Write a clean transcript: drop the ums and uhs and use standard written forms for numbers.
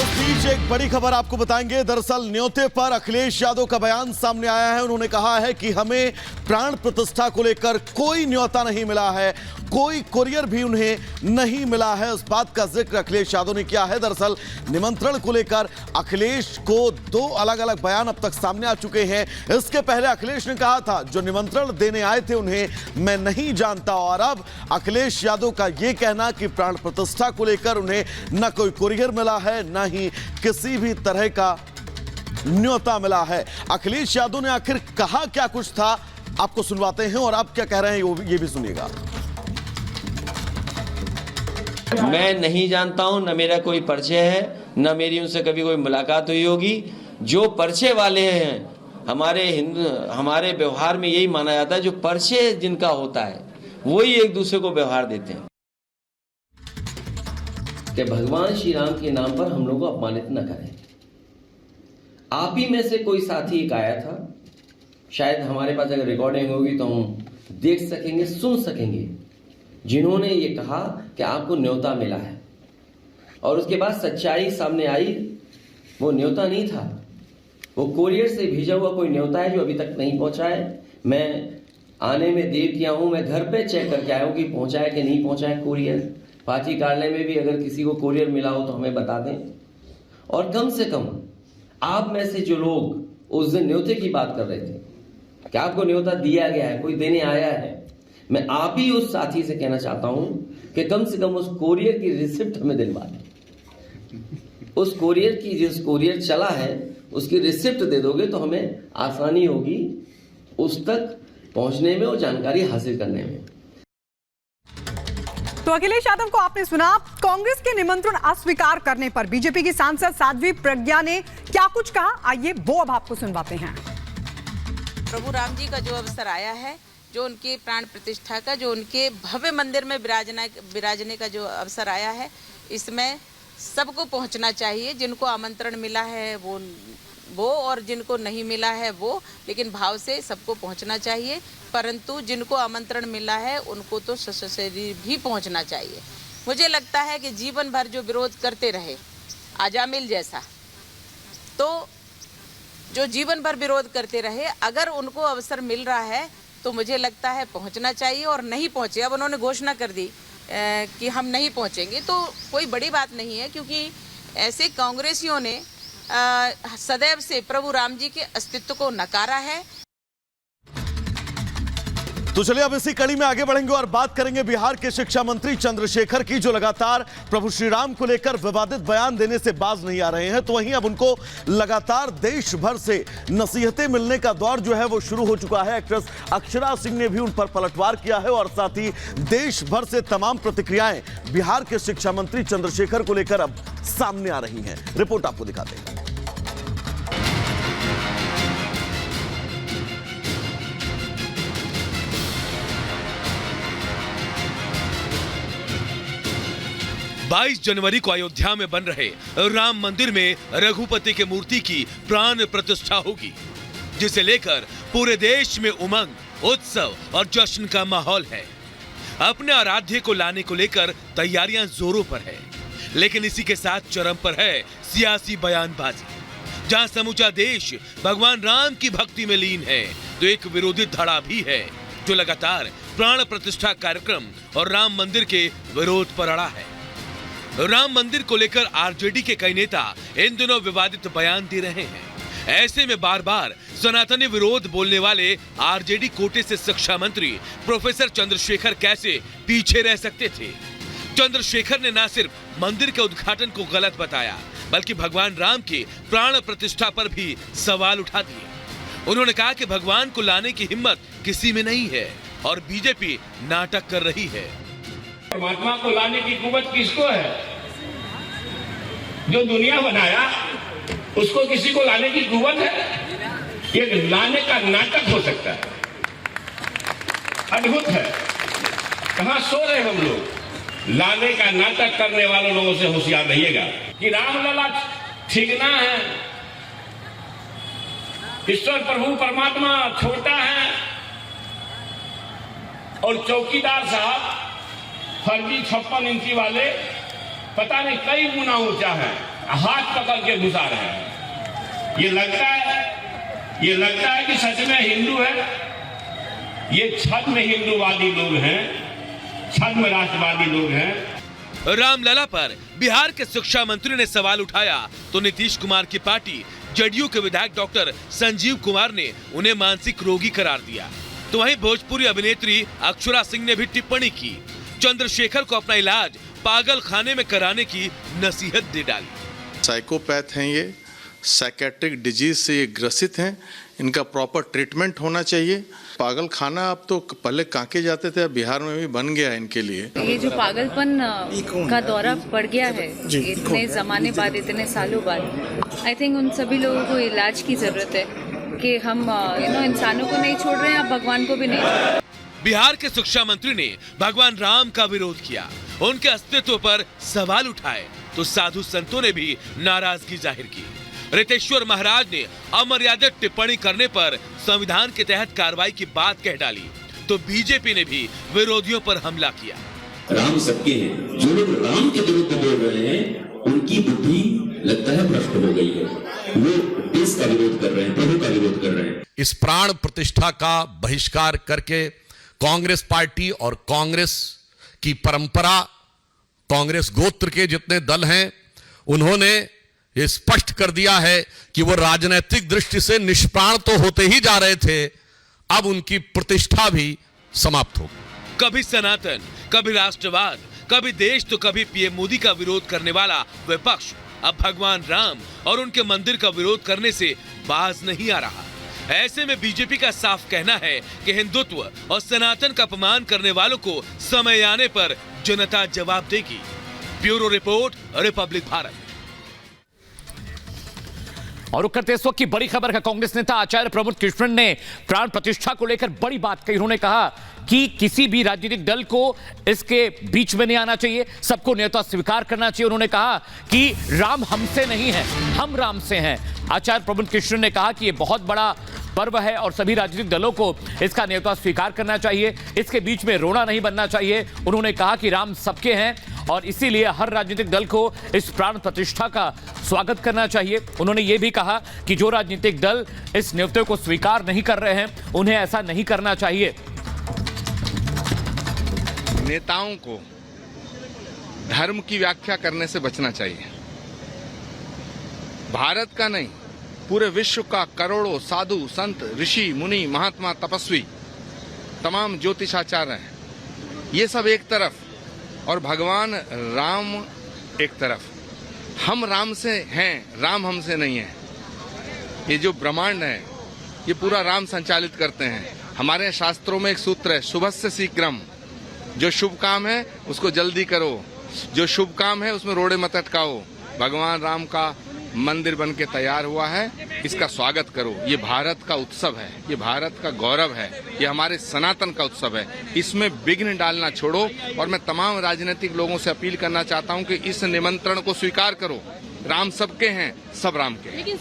इस बीच एक बड़ी खबर आपको बताएंगे। दरअसल न्योते पर अखिलेश यादव का बयान सामने आया है। उन्होंने कहा है कि हमें प्राण प्रतिष्ठा को लेकर कोई न्योता नहीं मिला है, कोई कुरियर भी उन्हें नहीं मिला है। इस बात का जिक्र अखिलेश यादव ने किया है। दरअसल निमंत्रण को लेकर अखिलेश को दो अलग अलग बयान अब तक सामने आ चुके हैं। इसके पहले अखिलेश ने कहा था जो निमंत्रण देने आए थे उन्हें मैं नहीं जानता, और अब अखिलेश यादव का यह कहना कि प्राण प्रतिष्ठा को लेकर उन्हें न कोई कुरियर मिला है, न ही किसी भी तरह का न्योता मिला है। अखिलेश यादव ने आखिर कहा क्या कुछ था, आपको सुनवाते हैं और आप क्या कह रहे हैं ये भी सुनिएगा। मैं नहीं जानता हूं, न मेरा कोई परिचय है, न मेरी उनसे कभी कोई मुलाकात हुई होगी। जो परिचय वाले हैं, हमारे व्यवहार में यही माना जाता है, जो परिचय जिनका होता है वही एक दूसरे को व्यवहार देते हैं। कि भगवान श्री राम के नाम पर हम लोग को अपमानित न करें। आप ही में से कोई साथी एक आया था, शायद हमारे पास अगर रिकॉर्डिंग होगी तो हम देख सकेंगे, सुन सकेंगे, जिन्होंने ये कहा कि आपको न्योता मिला है, और उसके बाद सच्चाई सामने आई, वो न्योता नहीं था, वो कोरियर से भेजा हुआ कोई न्योता है जो अभी तक नहीं पहुंचा है। मैं आने में देर किया हूं, मैं घर पे चेक करके आया हूं कि पहुंचा है कि नहीं पहुंचा है कोरियर। पार्टी कार्यालय में भी अगर किसी को कोरियर मिला हो तो हमें बता दें। और कम से कम आप में से जो लोग उस दिन न्योते की बात कर रहे थे कि आपको न्योता दिया गया है, कोई देने आया है, मैं आप ही उस साथी से कहना चाहता हूं कि कम से कम उस कोरियर की रिसिप्ट हमें दिलवा दें। उस कोरियर की, जिस कोरियर चला है उसकी रिसिप्ट दे दोगे तो हमें आसानी होगी उस तक पहुंचने में और जानकारी हासिल करने में। तो अखिलेश यादव को आपने सुना। कांग्रेस के निमंत्रण अस्वीकार करने पर बीजेपी की सांसद साध्वी प्रज्ञा ने क्या कुछ कहा, आइए वो अब आपको सुनवाते हैं। प्रभु राम जी का जो अवसर आया है, जो उनके प्राण प्रतिष्ठा का, जो उनके भव्य मंदिर में विराजने का जो अवसर आया है, इसमें सबको पहुंचना चाहिए। जिनको आमंत्रण मिला है वो और जिनको नहीं मिला है वो, लेकिन भाव से सबको पहुंचना चाहिए। परंतु जिनको आमंत्रण मिला है उनको तो सशरीर भी पहुंचना चाहिए। मुझे लगता है कि जीवन भर जो विरोध करते रहे आजामिल जैसा, तो जो जीवन भर विरोध करते रहे, अगर उनको अवसर मिल रहा है तो मुझे लगता है पहुंचना चाहिए। और नहीं पहुंचे, अब उन्होंने घोषणा कर दी कि हम नहीं पहुंचेंगे, तो कोई बड़ी बात नहीं है, क्योंकि ऐसे कांग्रेसियों ने सदैव से प्रभु राम जी के अस्तित्व को नकारा है। तो चलिए अब इसी कड़ी में आगे बढ़ेंगे और बात करेंगे बिहार के शिक्षा मंत्री चंद्रशेखर की, जो लगातार प्रभु श्री राम को लेकर विवादित बयान देने से बाज नहीं आ रहे हैं। तो वहीं अब उनको लगातार देश भर से नसीहतें मिलने का दौर जो है वो शुरू हो चुका है। एक्ट्रेस अक्षरा सिंह ने भी उन पर पलटवार किया है और साथ ही देश भर से तमाम प्रतिक्रियाएं बिहार के शिक्षा मंत्री चंद्रशेखर को लेकर अब सामने आ रही हैं। रिपोर्ट आपको दिखाते हैं। 22 जनवरी को अयोध्या में बन रहे राम मंदिर में रघुपति की मूर्ति की प्राण प्रतिष्ठा होगी, जिसे लेकर पूरे देश में उमंग, उत्सव और जश्न का माहौल है। अपने आराध्य को लाने को लेकर तैयारियां जोरों पर है, लेकिन इसी के साथ चरम पर है सियासी बयानबाजी। जहां समूचा देश भगवान राम की भक्ति में लीन है, तो एक विरोधी धड़ा भी है जो लगातार प्राण प्रतिष्ठा कार्यक्रम और राम मंदिर के विरोध पर अड़ा है। राम मंदिर को लेकर आरजेडी के कई नेता इन दिनों विवादित बयान दे रहे हैं। ऐसे में बार बार सनातनी विरोध बोलने वाले आरजेडी कोटे से शिक्षा मंत्री प्रोफेसर चंद्रशेखर कैसे पीछे रह सकते थे। चंद्रशेखर ने न सिर्फ मंदिर के उद्घाटन को गलत बताया, बल्कि भगवान राम की प्राण प्रतिष्ठा पर भी सवाल उठा दिए। उन्होंने कहा कि भगवान को लाने की हिम्मत किसी में नहीं है और बीजेपी नाटक कर रही है। परमात्मा को लाने की कुवत किसको है? जो दुनिया बनाया उसको किसी को लाने की कुवत है? ये लाने का नाटक हो सकता है, अद्भुत है। कहां सो रहे हम लोग? लाने का नाटक करने वाले लोगों से होशियार रहिएगा कि रामलला ठीकना है, ईश्वर प्रभु परमात्मा छोटा है और चौकीदार साहब फर्जी 56 इंची वाले पता नहीं कई गुना ऊंचा है। हाथ पकड़ के घुसा रहे हैं। ये लगता है कि सच में हिंदू है। ये छद्म हिंदूवादी लोग हैं, छद्म राष्ट्रवादी लोग हैं। रामलला पर बिहार के शिक्षा मंत्री ने सवाल उठाया तो नीतीश कुमार की पार्टी जदयू के विधायक डॉक्टर संजीव कुमार ने उन्हें मानसिक रोगी करार दिया। तो वहीं भोजपुरी अभिनेत्री अक्षरा सिंह ने भी टिप्पणी की, चंद्रशेखर को अपना इलाज पागल खाने में कराने की नसीहत दे डाली। साइकोपैथ हैं, ये साइकेट्रिक डिजीज से ये ग्रसित हैं, इनका प्रॉपर ट्रीटमेंट होना चाहिए। पागल खाना अब तो पहले कांके जाते थे, अब बिहार में भी बन गया इनके लिए। ये जो पागलपन का दौरा पड़ गया है इतने जमाने बाद, इतने सालों बाद, आई थिंक उन सभी लोगों को इलाज की जरूरत है कि हम इंसानों को नहीं छोड़ रहे हैं, अब भगवान को भी नहीं छोड़ रहे। बिहार के शिक्षा मंत्री ने भगवान राम का विरोध किया, उनके अस्तित्व पर सवाल उठाए तो साधु संतों ने भी नाराजगी जाहिर की। रितेश्वर महाराज ने अमर्यादित टिप्पणी करने पर संविधान के तहत कार्रवाई की बात कह डाली तो बीजेपी ने भी विरोधियों पर हमला किया। राम सबके हैं, जो लोग राम के विरुद्ध बोल रहे हैं उनकी बुद्धि लगता है भ्रष्ट हो गई है, वो देश का विरोध कर रहे हैं, प्रभु का विरोध कर रहे हैं। इस प्राण प्रतिष्ठा का बहिष्कार करके कांग्रेस पार्टी और कांग्रेस की परंपरा, कांग्रेस गोत्र के जितने दल हैं, उन्होंने ये स्पष्ट कर दिया है कि वो राजनीतिक दृष्टि से निष्प्राण तो होते ही जा रहे थे, अब उनकी प्रतिष्ठा भी समाप्त हो। कभी सनातन, कभी राष्ट्रवाद, कभी देश तो कभी पीएम मोदी का विरोध करने वाला विपक्ष अब भगवान राम और उनके मंदिर का विरोध करने से बाज नहीं आ रहा। ऐसे में बीजेपी का साफ कहना है कि हिंदुत्व और सनातन का अपमान करने वालों को समय आने पर जनता जवाब देगी। Bureau report, Republic Bharat. और करते इस वक्त की बड़ी खबर है, कांग्रेस नेता आचार्य प्रमोद कृष्णन ने प्राण प्रतिष्ठा को लेकर बड़ी बात कही। उन्होंने कहा कि किसी भी राजनीतिक दल को इसके बीच में नहीं आना चाहिए, सबको न्योता स्वीकार करना चाहिए। उन्होंने कहा कि राम हमसे नहीं है, हम राम से हैं। आचार्य प्रमोद कृष्णन ने कहा कि यह बहुत बड़ा पर्व है और सभी राजनीतिक दलों को इसका न्योता स्वीकार करना चाहिए, इसके बीच में रोना नहीं बनना चाहिए। उन्होंने कहा कि राम सबके हैं और इसीलिए हर राजनीतिक दल को इस प्राण प्रतिष्ठा का स्वागत करना चाहिए। उन्होंने ये भी कहा कि जो राजनीतिक दल इस न्योते को स्वीकार नहीं कर रहे हैं उन्हें ऐसा नहीं करना चाहिए। नेताओं को धर्म की व्याख्या करने से बचना चाहिए। भारत का नहीं, पूरे विश्व का करोड़ों साधु संत ऋषि मुनि महात्मा तपस्वी तमाम ज्योतिषाचार्य हैं, ये सब एक तरफ और भगवान राम एक तरफ। हम राम से हैं, राम हमसे नहीं है। ये जो ब्रह्मांड है ये पूरा राम संचालित करते हैं। हमारे शास्त्रों में एक सूत्र है, शुभस्य शीघ्रम। जो शुभ काम है उसको जल्दी करो, जो शुभ काम है उसमें रोड़े मत अटकाओ। भगवान राम का मंदिर बन के तैयार हुआ है, इसका स्वागत करो। ये भारत का उत्सव है, ये भारत का गौरव है, ये हमारे सनातन का उत्सव है। इसमें विघ्न डालना छोड़ो और मैं तमाम राजनीतिक लोगों से अपील करना चाहता हूं कि इस निमंत्रण को स्वीकार करो। राम सबके हैं, सब राम के हैं।